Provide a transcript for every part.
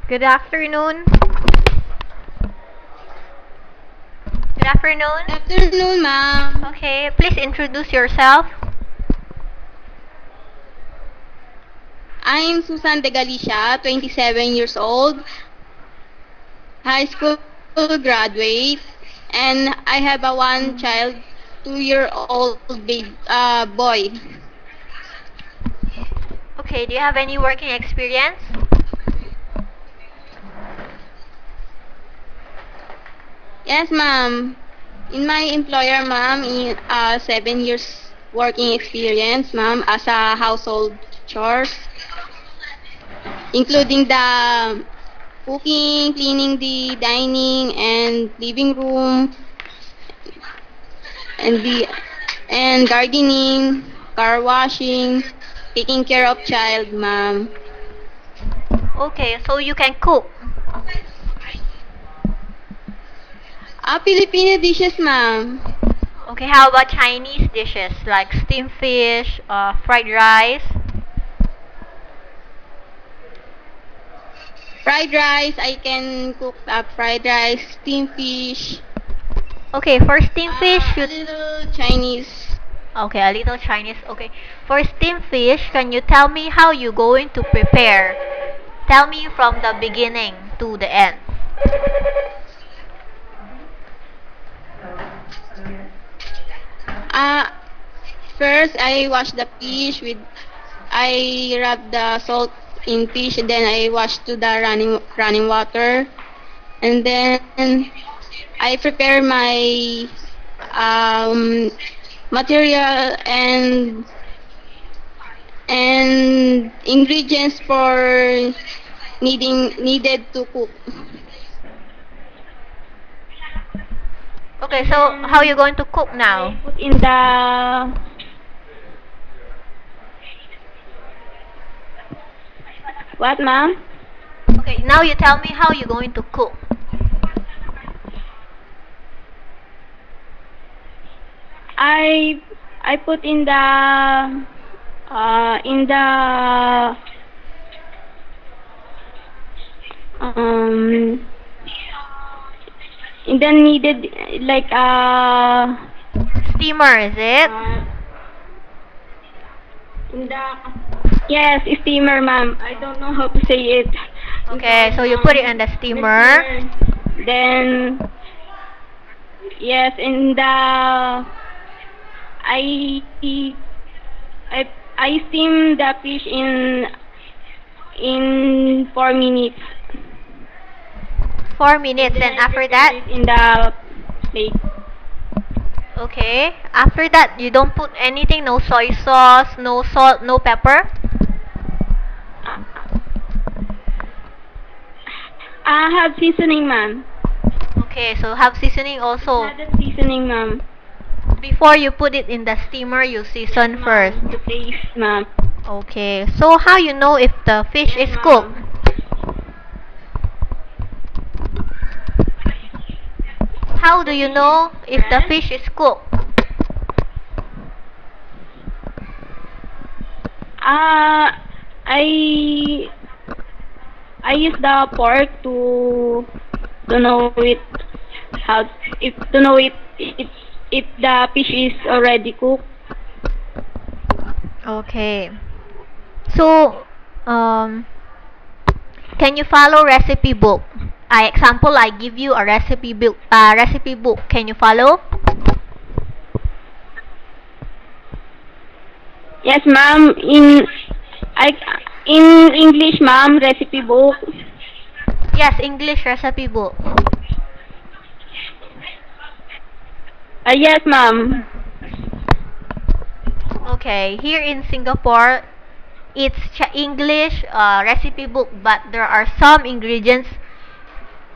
Good afternoon. Good afternoon. Afternoon, ma'am. Okay, please introduce yourself. I'm Susan De Galicia, 27 years old, high school graduate, and I have a one child, 2-year-old boy. Okay, do you have any working experience? Yes, ma'am. In my employer, ma'am, in 7 years working experience, ma'am, as a household chores, including the cooking, cleaning the dining and living room, and the and gardening, car washing, taking care of child, ma'am. Okay, so you can cook. Filipino dishes, ma'am. Okay, how about Chinese dishes like steamed fish, fried rice? Fried rice, I can cook fried rice, steamed fish, Okay, for steamed fish, a you little Chinese. okay, a little Chinese. Okay, for steamed fish, can you tell me how you going to prepare? Tell me from the beginning to the end. Uh, First, I wash the fish with, I rub the salt in fish, and then I wash to the running water, and then I prepare my um, material and ingredients for needed to cook. Okay, And so how you then going to cook I now? put in the what, ma'am? Okay, now you tell me how you going to cook. I I put in the um in the needed, like Steamer, is it? uh in the yes, steamer, ma'am. I don't know how to say it. I'm Okay, sorry, so you put it ma'am. in the The steamer. steamer. Then yes, in the I I I steam the fish in 4 minutes. 4 minutes, And then and I after prepare that, it in the plate. okay. After that, you don't put anything, no soy sauce, no salt, no pepper. I have seasoning, ma'am. Okay, so have seasoning It's also. not a seasoning, ma'am. Before you put it in the steamer, you Yes, season first. ma'am. To taste, ma'am. Okay, so how you know if the fish Yes, is cooked? ma'am. How do The you fish is know if the fresh. fish is cooked? Uh, I I use the pork to know it, how if to know if the fish is already cooked. Okay. So, can you follow recipe book? Example, I give you a recipe book. Recipe book. Can you follow? Yes, ma'am. I in English, ma'am. Recipe book. Yes, English recipe book. Yes, ma'am. Okay, here in Singapore, it's English recipe book, but there are some ingredients.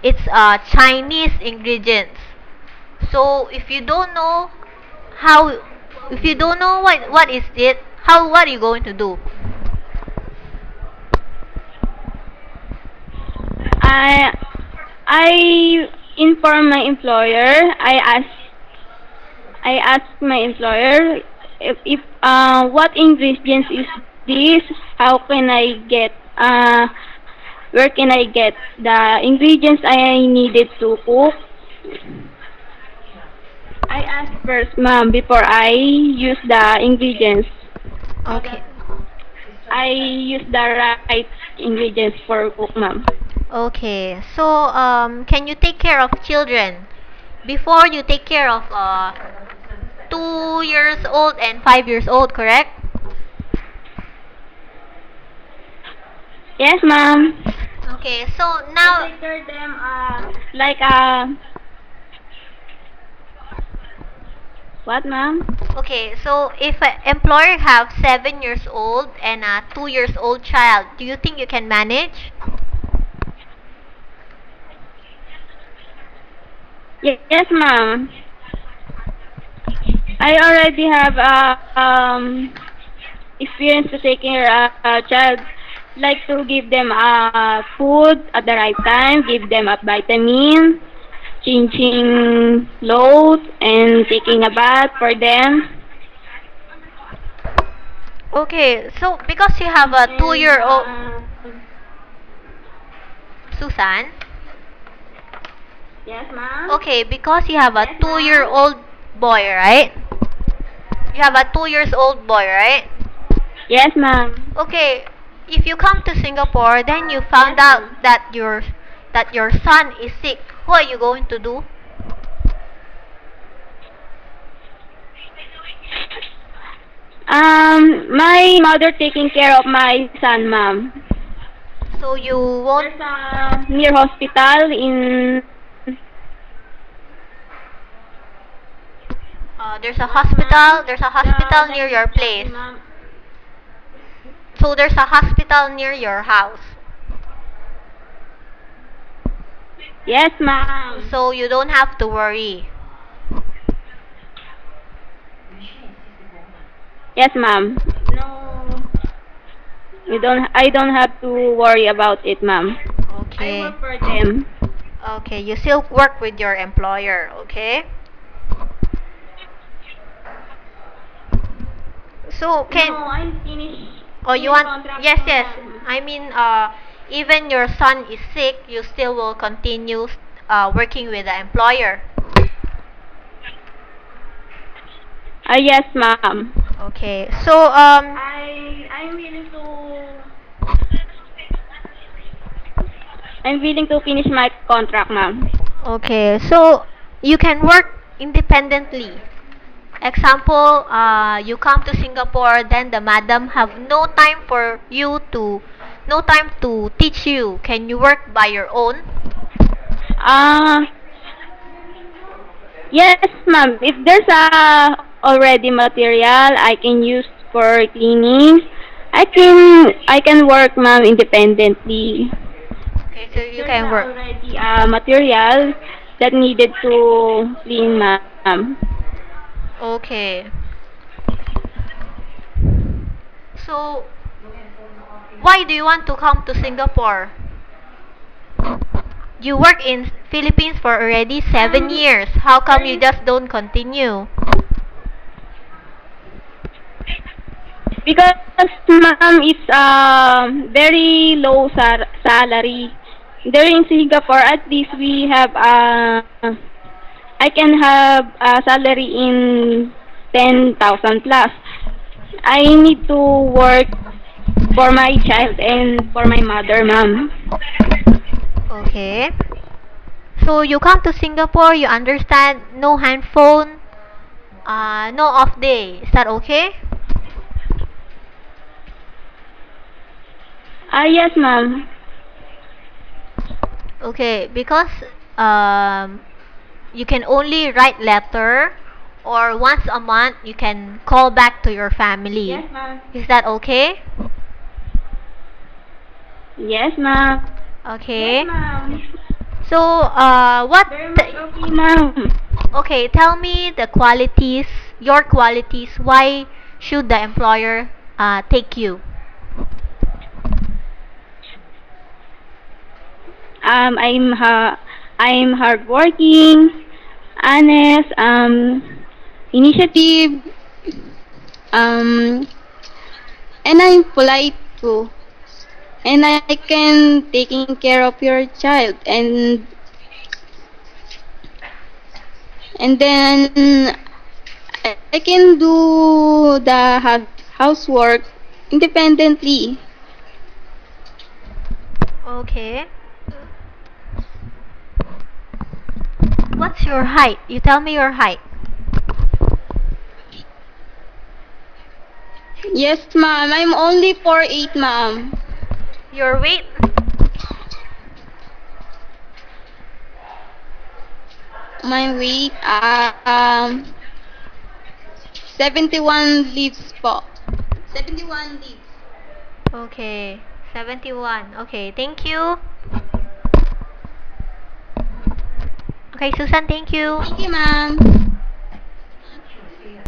It's Chinese ingredients. So if you don't know how, if you don't know what is it, how what are you going to do? I I inform my employer. I ask my employer if what ingredients is this? How can I get where can I get the ingredients I needed to cook? I asked first, ma'am, before I use the ingredients. So Okay. that I use the right ingredients for cook, ma'am. Okay. So, can you take care of children before you take care of 2 years old and 5 years old, correct? Yes, ma'am. Okay. So I now, take care of them like what, ma'am? okay. So if an employer have 7 years old and a 2 years old child, do you think you can manage? Yes, ma'am. I already have experience to take care of a child, like to give them food at the right time, give them a vitamin, changing clothes, and taking a bath for them. Okay. So because you have a And 2-year-old, Susan. yes, ma'am. Okay, because you have a Yes, ma'am. two-year-old boy, right? You have a 2 years old boy, right? Yes, ma'am. Okay, if you come to Singapore, then you Yes, found out ma'am. that your son is sick. What are you going to do? My mother taking care of my son, ma'am. So you won't. There's a near hospital in. There's a What, ma'am? hospital. There's a hospital near your place. Ma'am. So there's a hospital near your house. Yes, ma'am. So you don't have to worry. Yes, ma'am. No, you don't. I don't have to worry about it, ma'am. I Okay. work for them. Okay, you still work with your employer, okay? So No, can I'm finished. Oh, you Finish want? contract Yes, ko, yes. ma'am. I mean, even your son is sick, you still will continue working with the employer. Yes, ma'am. Okay. So, I'm willing to. I'm willing to finish my contract, ma'am. okay. So, you can work independently. Example, you come to Singapore, then the madam have no time to teach you. Can you work by your own? Uh, yes, ma'am. If there's already material I can use for cleaning, I can work, ma'am, independently. Okay, so you There's can work. already material that needed to clean, ma'am. Okay. So, why do you want to come to Singapore? You work in Philippines for already 7 years. How come There you is just don't continue? because, ma'am, it's very low salary. There in Singapore, at least we have I can have a salary in 10,000 plus. I need to work for my child and for my mother, ma'am. Okay. So you come to Singapore, you understand no handphone, no off day. Is that okay? Yes, ma'am. Okay, because um, you can only write letter or once a month you can call back to your family. Yes, ma'am. Is that okay? Yes, ma'am. Yes, Okay. ma'am. So, Very much okay, ma'am. okay, tell me the qualities, your qualities, why should the employer take you? I'm hardworking, honest, initiative, um, and I'm polite too. and I can taking care of your child, and then I can do the housework independently. Okay. What's your height? You tell me your height. Yes, ma'am. I'm only 4'8", ma'am. Your weight? My weight, 71 leaves po. 71 leaves. Okay. 71. Okay, thank you. Okay, Susan, thank you. Thank you, ma'am.